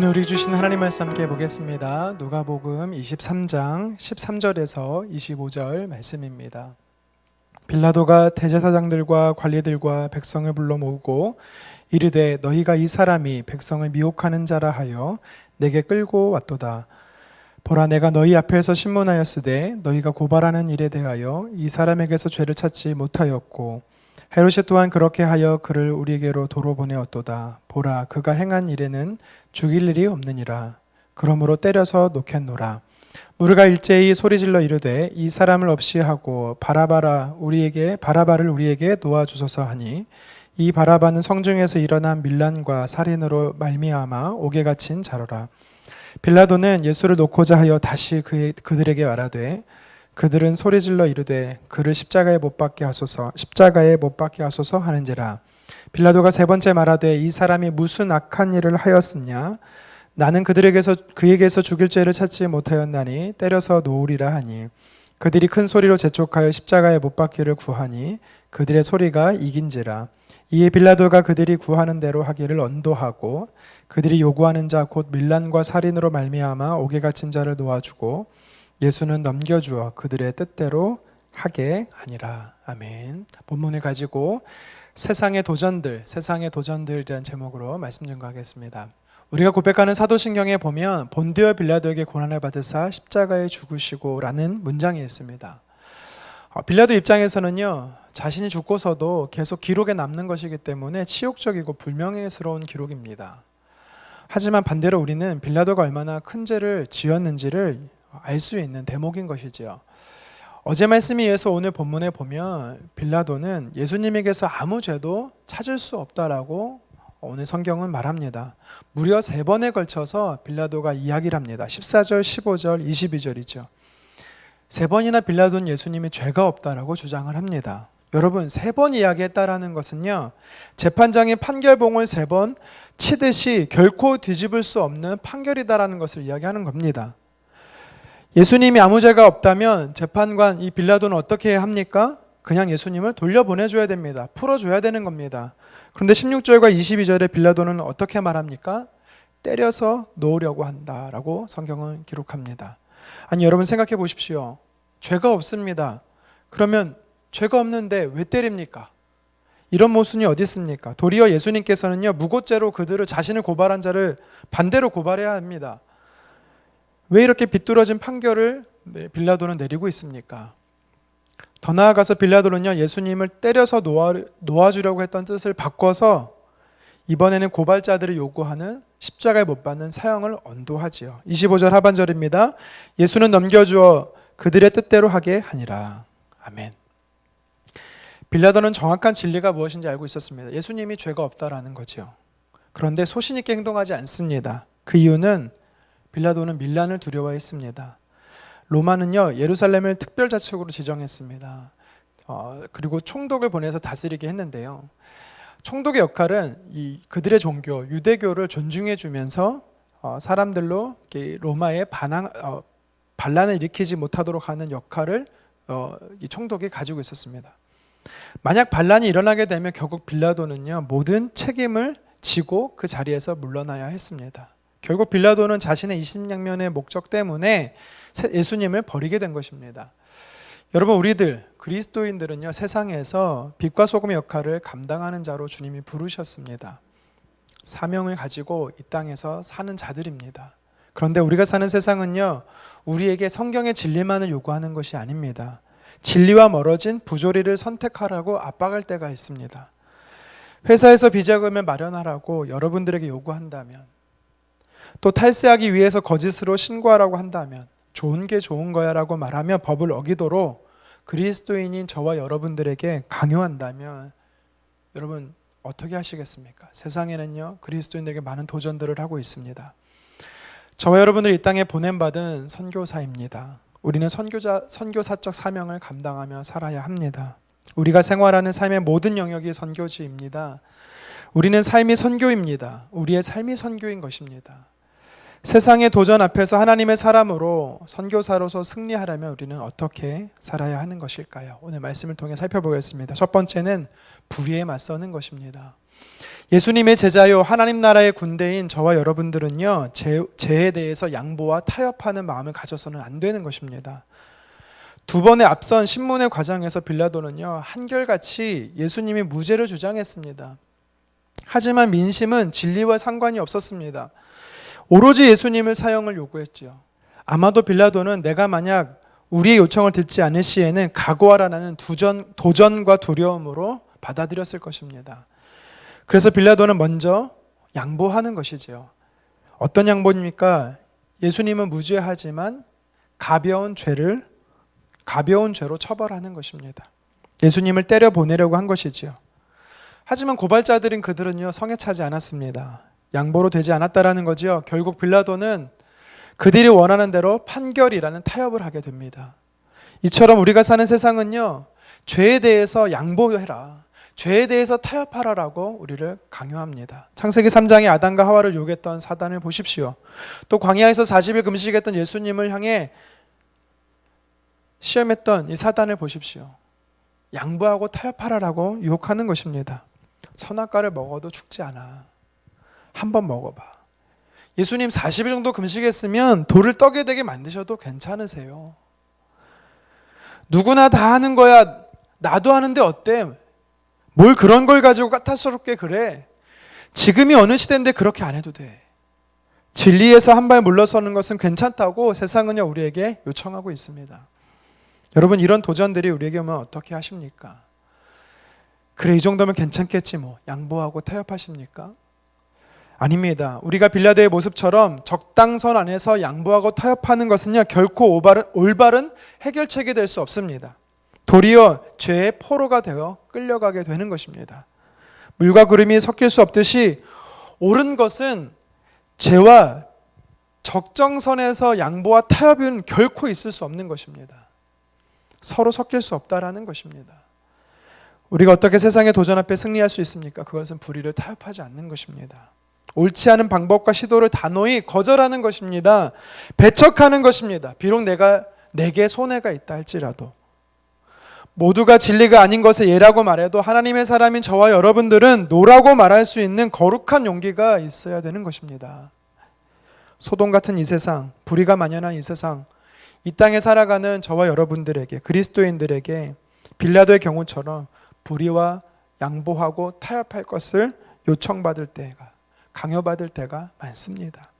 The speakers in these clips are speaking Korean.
오늘 우리 주신 하나님 말씀 함께 보겠습니다. 누가복음 23장 13절에서 25절 말씀입니다. 빌라도가 대제사장들과 관리들과 백성을 불러 모으고 이르되 너희가 이 사람이 백성을 미혹하는 자라 하여 내게 끌고 왔도다. 보라, 내가 너희 앞에서 신문하였으되 너희가 고발하는 일에 대하여 이 사람에게서 죄를 찾지 못하였고 헤롯이 또한 그렇게 하여 그를 우리에게로 도로 보내었도다. 보라, 그가 행한 일에는 죽일 일이 없느니라. 그러므로 때려서 놓겠노라. 무리가 일제히 소리질러 이르되 이 사람을 없이 하고 바라바를 우리에게 놓아주소서 하니 이 바라바는 성중에서 일어난 밀란과 살인으로 말미암아 옥에 갇힌 자로라. 빌라도는 예수를 놓고자 하여 다시 그들에게 말하되 그들은 소리질러 이르되 그를 십자가에 못 박게 하소서 하는지라. 빌라도가 세 번째 말하되 이 사람이 무슨 악한 일을 하였으냐? 나는 그에게서 죽일 죄를 찾지 못하였나니 때려서 놓으리라 하니 그들이 큰 소리로 재촉하여 십자가에 못 박기를 구하니 그들의 소리가 이긴지라. 이에 빌라도가 그들이 구하는 대로 하기를 언도하고 그들이 요구하는 자 곧 밀란과 살인으로 말미암아 옥에 갇힌 자를 놓아주고 예수는 넘겨주어 그들의 뜻대로 하게 하니라. 아멘. 본문을 가지고 세상의 도전들이라는 제목으로 말씀 전가하겠습니다. 우리가 고백하는 사도신경에 보면 본디오 빌라도에게 고난을 받으사 십자가에 죽으시고 라는 문장이 있습니다. 빌라도 입장에서는요, 자신이 죽고서도 계속 기록에 남는 것이기 때문에 치욕적이고 불명예스러운 기록입니다. 하지만 반대로 우리는 빌라도가 얼마나 큰 죄를 지었는지를 알 수 있는 대목인 것이지요. 어제 말씀에 의해서 오늘 본문에 보면 빌라도는 예수님에게서 아무 죄도 찾을 수 없다라고 오늘 성경은 말합니다. 무려 3번에 걸쳐서 빌라도가 이야기를 합니다. 14절, 15절, 22절이죠. 3번이나 빌라도는 예수님이 죄가 없다라고 주장을 합니다. 여러분, 3번 이야기했다라는 것은요, 재판장이 판결봉을 3번 치듯이 결코 뒤집을 수 없는 판결이다라는 것을 이야기하는 겁니다. 예수님이 아무 죄가 없다면 재판관 이 빌라도는 어떻게 합니까? 그냥 예수님을 돌려보내줘야 됩니다. 풀어줘야 되는 겁니다. 그런데 16절과 22절에 빌라도는 어떻게 말합니까? 때려서 놓으려고 한다라고 성경은 기록합니다. 아니, 여러분 생각해 보십시오. 죄가 없습니다. 그러면 죄가 없는데 왜 때립니까? 이런 모순이 어디 있습니까? 도리어 예수님께서는요, 무고죄로 그들을 자신을 고발한 자를 반대로 고발해야 합니다. 왜 이렇게 비뚤어진 판결을 빌라도는 내리고 있습니까? 더 나아가서 빌라도는요, 예수님을 때려서 놓아주려고 했던 뜻을 바꿔서 이번에는 고발자들이 요구하는 십자가에 못 박는 사형을 언도하지요. 25절 하반절입니다. 예수는 넘겨주어 그들의 뜻대로 하게 하니라. 아멘. 빌라도는 정확한 진리가 무엇인지 알고 있었습니다. 예수님이 죄가 없다라는 거죠. 그런데 소신 있게 행동하지 않습니다. 그 이유는 빌라도는 밀란을 두려워했습니다. 로마는요, 예루살렘을 특별자치국으로 지정했습니다. 그리고 총독을 보내서 다스리게 했는데요. 총독의 역할은 그들의 종교, 유대교를 존중해 주면서 사람들로 로마에 반란을 일으키지 못하도록 하는 역할을 이 총독이 가지고 있었습니다. 만약 반란이 일어나게 되면 결국 빌라도는요, 모든 책임을 지고 그 자리에서 물러나야 했습니다. 결국 빌라도는 자신의 이신양면의 목적 때문에 예수님을 버리게 된 것입니다. 여러분, 우리들 그리스도인들은요, 세상에서 빛과 소금의 역할을 감당하는 자로 주님이 부르셨습니다. 사명을 가지고 이 땅에서 사는 자들입니다. 그런데 우리가 사는 세상은요, 우리에게 성경의 진리만을 요구하는 것이 아닙니다. 진리와 멀어진 부조리를 선택하라고 압박할 때가 있습니다. 회사에서 비자금을 마련하라고 여러분들에게 요구한다면, 또 탈세하기 위해서 거짓으로 신고하라고 한다면, 좋은 게 좋은 거야 라고 말하며 법을 어기도록 그리스도인인 저와 여러분들에게 강요한다면 여러분 어떻게 하시겠습니까? 세상에는요, 그리스도인들에게 많은 도전들을 하고 있습니다. 저와 여러분들이 이 땅에 보냄받은 선교사입니다. 우리는 선교사적 사명을 감당하며 살아야 합니다. 우리가 생활하는 삶의 모든 영역이 선교지입니다. 우리는 삶이 선교입니다. 우리의 삶이 선교인 것입니다. 세상의 도전 앞에서 하나님의 사람으로 선교사로서 승리하려면 우리는 어떻게 살아야 하는 것일까요? 오늘 말씀을 통해 살펴보겠습니다. 첫 번째는 불의에 맞서는 것입니다. 예수님의 제자요 하나님 나라의 군대인 저와 여러분들은요 죄에 대해서 양보와 타협하는 마음을 가져서는 안 되는 것입니다. 두 번의 앞선 신문의 과정에서 빌라도는요 한결같이 예수님이 무죄를 주장했습니다. 하지만 민심은 진리와 상관이 없었습니다. 오로지 예수님을 사형을 요구했지요. 아마도 빌라도는 내가 만약 우리의 요청을 듣지 않을 시에는 각오하라는 도전과 두려움으로 받아들였을 것입니다. 그래서 빌라도는 먼저 양보하는 것이지요. 어떤 양보입니까? 예수님은 무죄하지만 가벼운 죄로 처벌하는 것입니다. 예수님을 때려 보내려고 한 것이지요. 하지만 고발자들인 그들은요 성에 차지 않았습니다. 양보로 되지 않았다라는 거지요. 결국 빌라도는 그들이 원하는 대로 판결이라는 타협을 하게 됩니다. 이처럼 우리가 사는 세상은요 죄에 대해서 양보해라, 죄에 대해서 타협하라라고 우리를 강요합니다. 창세기 3장에 아담과 하와를 유혹했던 사단을 보십시오. 또 광야에서 40일 금식했던 예수님을 향해 시험했던 이 사단을 보십시오. 양보하고 타협하라라고 유혹하는 것입니다. 선악과를 먹어도 죽지 않아. 한번 먹어봐. 예수님 40일 정도 금식했으면 돌을 떡이 되게 만드셔도 괜찮으세요. 누구나 다 하는 거야. 나도 하는데 어때? 뭘 그런 걸 가지고 까탈스럽게 그래? 지금이 어느 시대인데 그렇게 안 해도 돼. 진리에서 한 발 물러서는 것은 괜찮다고 세상은요 우리에게 요청하고 있습니다. 여러분, 이런 도전들이 우리에게 오면 어떻게 하십니까? 그래, 이 정도면 괜찮겠지 뭐 양보하고 타협하십니까? 아닙니다. 우리가 빌라도의 모습처럼 적당선 안에서 양보하고 타협하는 것은요 결코 올바른 해결책이 될 수 없습니다. 도리어 죄의 포로가 되어 끌려가게 되는 것입니다. 물과 구름이 섞일 수 없듯이 옳은 것은 죄와 적정선에서 양보와 타협은 결코 있을 수 없는 것입니다. 서로 섞일 수 없다라는 것입니다. 우리가 어떻게 세상의 도전 앞에 승리할 수 있습니까? 그것은 불의를 타협하지 않는 것입니다. 옳지 않은 방법과 시도를 단호히 거절하는 것입니다. 배척하는 것입니다. 비록 내게 손해가 있다 할지라도. 모두가 진리가 아닌 것을 예라고 말해도 하나님의 사람인 저와 여러분들은 노라고 말할 수 있는 거룩한 용기가 있어야 되는 것입니다. 소돔 같은 이 세상, 불의가 만연한 이 세상, 이 땅에 살아가는 저와 여러분들에게, 그리스도인들에게 빌라도의 경우처럼 불의와 양보하고 타협할 것을 요청받을 때가, 강요받을 때가 많습니다.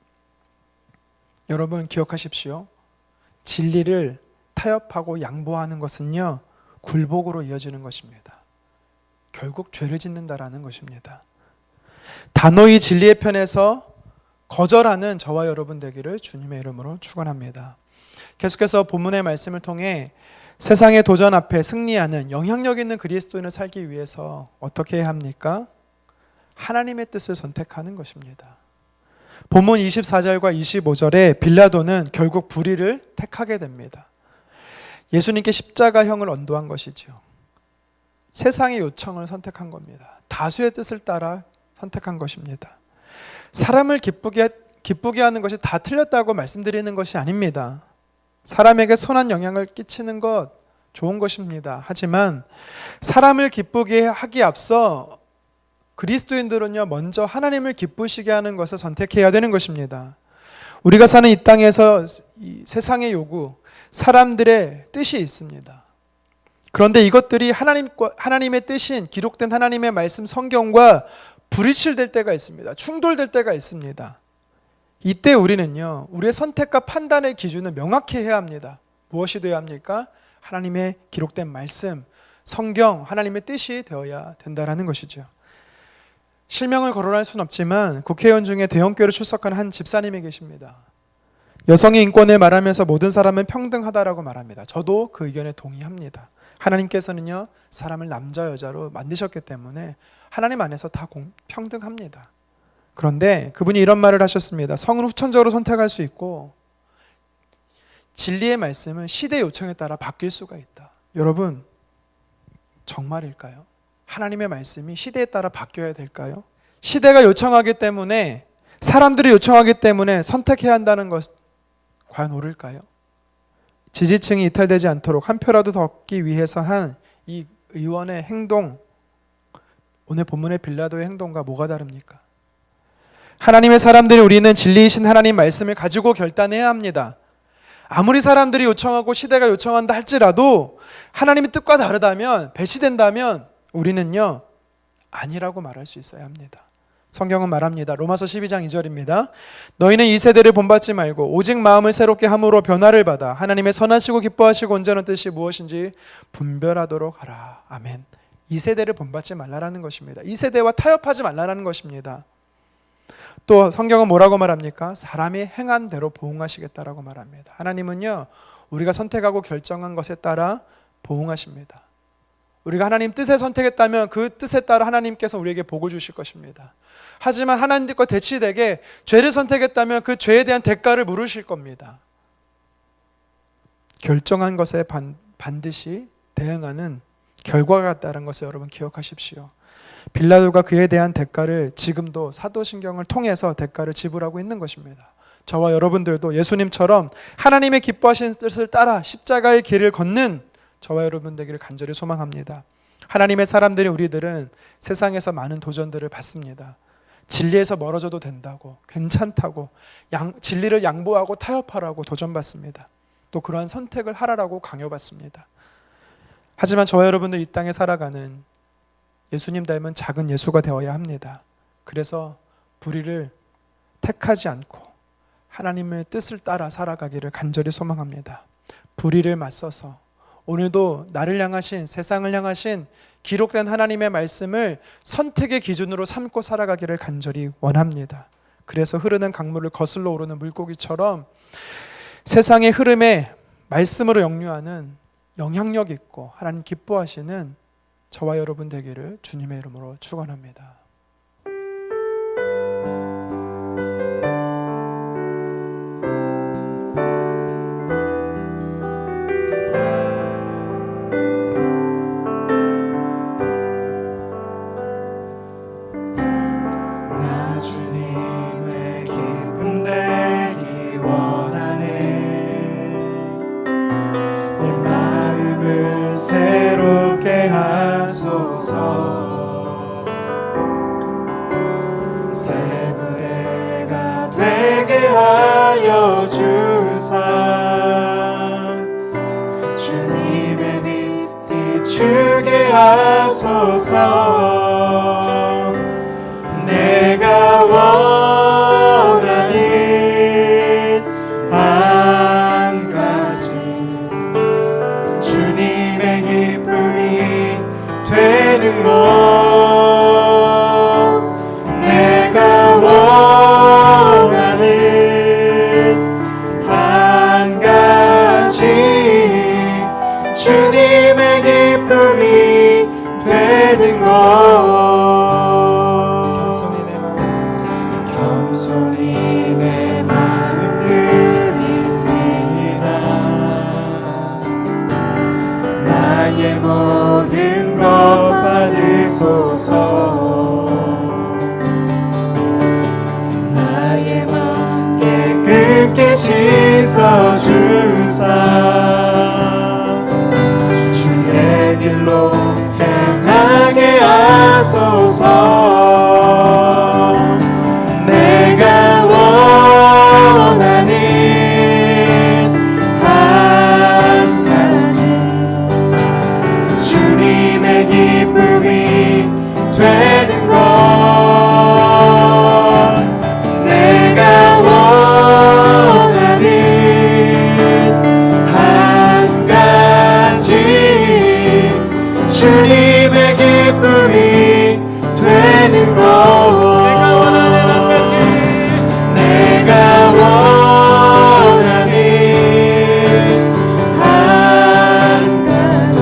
여러분 기억하십시오. 진리를 타협하고 양보하는 것은요 굴복으로 이어지는 것입니다. 결국 죄를 짓는다라는 것입니다. 단호히 진리의 편에서 거절하는 저와 여러분 되기를 주님의 이름으로 축원합니다. 계속해서 본문의 말씀을 통해 세상의 도전 앞에 승리하는 영향력 있는 그리스도인을 살기 위해서 어떻게 해야 합니까? 하나님의 뜻을 선택하는 것입니다. 본문 24절과 25절에 빌라도는 결국 불의를 택하게 됩니다. 예수님께 십자가형을 언도한 것이죠. 세상의 요청을 선택한 겁니다. 다수의 뜻을 따라 선택한 것입니다. 사람을 기쁘게 하는 것이 다 틀렸다고 말씀드리는 것이 아닙니다. 사람에게 선한 영향을 끼치는 것 좋은 것입니다. 하지만 사람을 기쁘게 하기 앞서 그리스도인들은요 먼저 하나님을 기쁘시게 하는 것을 선택해야 되는 것입니다. 우리가 사는 이 땅에서 이 세상의 요구, 사람들의 뜻이 있습니다. 그런데 이것들이 하나님의 뜻인 기록된 하나님의 말씀 성경과 불일치될 때가 있습니다. 충돌될 때가 있습니다. 이때 우리는요 우리의 선택과 판단의 기준을 명확히 해야 합니다. 무엇이 되어야 합니까? 하나님의 기록된 말씀, 성경, 하나님의 뜻이 되어야 된다는 것이죠. 실명을 거론할 수는 없지만 국회의원 중에 대형교회를 출석한 한 집사님이 계십니다. 여성의 인권을 말하면서 모든 사람은 평등하다라고 말합니다. 저도 그 의견에 동의합니다. 하나님께서는요 사람을 남자 여자로 만드셨기 때문에 하나님 안에서 다 평등합니다. 그런데 그분이 이런 말을 하셨습니다. 성은 후천적으로 선택할 수 있고 진리의 말씀은 시대 요청에 따라 바뀔 수가 있다. 여러분 정말일까요? 하나님의 말씀이 시대에 따라 바뀌어야 될까요? 시대가 요청하기 때문에, 사람들이 요청하기 때문에 선택해야 한다는 것 과연 옳을까요? 지지층이 이탈되지 않도록 한 표라도 더 얻기 위해서 한 이 의원의 행동 오늘 본문의 빌라도의 행동과 뭐가 다릅니까? 하나님의 사람들이 우리는 진리이신 하나님 말씀을 가지고 결단해야 합니다. 아무리 사람들이 요청하고 시대가 요청한다 할지라도 하나님의 뜻과 다르다면, 배치된다면 우리는요 아니라고 말할 수 있어야 합니다. 성경은 말합니다. 로마서 12장 2절입니다. 너희는 이 세대를 본받지 말고 오직 마음을 새롭게 함으로 변화를 받아 하나님의 선하시고 기뻐하시고 온전한 뜻이 무엇인지 분별하도록 하라. 아멘. 이 세대를 본받지 말라라는 것입니다. 이 세대와 타협하지 말라라는 것입니다. 또 성경은 뭐라고 말합니까? 사람이 행한 대로 보응하시겠다라고 말합니다. 하나님은요 우리가 선택하고 결정한 것에 따라 보응하십니다. 우리가 하나님 뜻에 선택했다면 그 뜻에 따라 하나님께서 우리에게 복을 주실 것입니다. 하지만 하나님 뜻과 대치되게 죄를 선택했다면 그 죄에 대한 대가를 물으실 겁니다. 결정한 것에 반드시 대응하는 결과가 있다는 것을 여러분 기억하십시오. 빌라도가 그에 대한 대가를 지금도 사도신경을 통해서 대가를 지불하고 있는 것입니다. 저와 여러분들도 예수님처럼 하나님의 기뻐하시는 뜻을 따라 십자가의 길을 걷는 저와 여러분 되기를 간절히 소망합니다. 하나님의 사람들이 우리들은 세상에서 많은 도전들을 받습니다. 진리에서 멀어져도 된다고, 괜찮다고, 진리를 양보하고 타협하라고 도전받습니다. 또 그러한 선택을 하라라고 강요받습니다. 하지만 저와 여러분들 이 땅에 살아가는 예수님 닮은 작은 예수가 되어야 합니다. 그래서 불의를 택하지 않고 하나님의 뜻을 따라 살아가기를 간절히 소망합니다. 불의를 맞서서 오늘도 나를 향하신, 세상을 향하신 기록된 하나님의 말씀을 선택의 기준으로 삼고 살아가기를 간절히 원합니다. 그래서 흐르는 강물을 거슬러 오르는 물고기처럼 세상의 흐름에 말씀으로 역류하는 영향력 있고 하나님 기뻐하시는 저와 여러분 되기를 주님의 이름으로 축원합니다. 새롭게 하소서. 새 부대가 되게 하여 주사 주님의 빛 비추게 하소서. 내가 원하는 한 가지 주님의 기쁨이 되는 것. 내가 원하는 한 가지 주님의 기쁨이 되는 것. 겸손히 내 마음 드립니다. 나의 모든 것 받으소서. 나의 맘 깨끗게 씻어주사 주의 길로 행하게 하소서. 내가 원하는 한 가지 주님의 기쁨이 되는 것. 내가 원하는 한 가지 주님의 기쁨이 되는 것. 내가 원하는 한 가지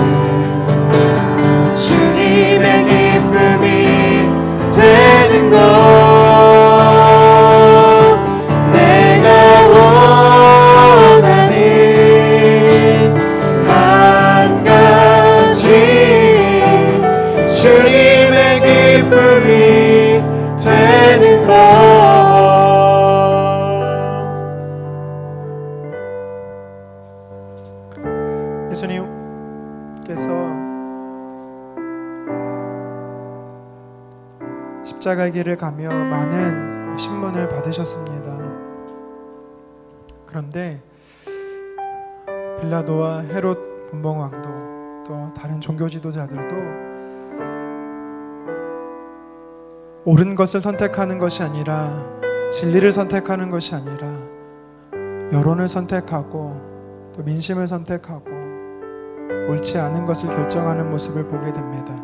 주님의 기쁨이 되는 것. 내가 원하는 한 가지 십자가의 길을 가며 많은 신문을 받으셨습니다. 그런데 빌라도와 헤롯 분봉왕도 또 다른 종교 지도자들도 옳은 것을 선택하는 것이 아니라, 진리를 선택하는 것이 아니라 여론을 선택하고 또 민심을 선택하고 옳지 않은 것을 결정하는 모습을 보게 됩니다.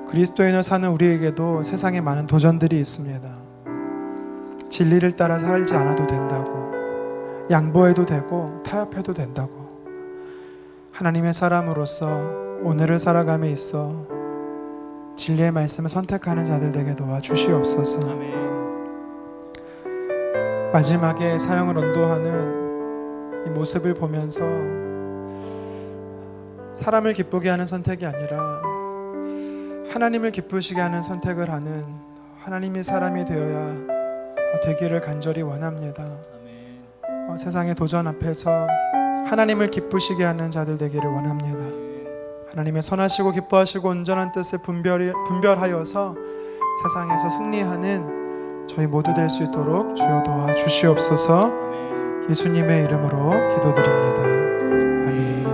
그리스도인을 사는 우리에게도 세상에 많은 도전들이 있습니다. 진리를 따라 살지 않아도 된다고, 양보해도 되고 타협해도 된다고, 하나님의 사람으로서 오늘을 살아감에 있어 진리의 말씀을 선택하는 자들 되게 도와주시옵소서. 마지막에 사형을 언도하는 이 모습을 보면서 사람을 기쁘게 하는 선택이 아니라 하나님을 기쁘시게 하는 선택을 하는 하나님의 사람이 되어야 되기를 간절히 원합니다. 세상의 도전 앞에서 하나님을 기쁘시게 하는 자들 되기를 원합니다. 하나님의 선하시고 기뻐하시고 온전한 뜻을 분별하여서 세상에서 승리하는 저희 모두 될 수 있도록 주여 도와주시옵소서. 예수님의 이름으로 기도드립니다. 아멘.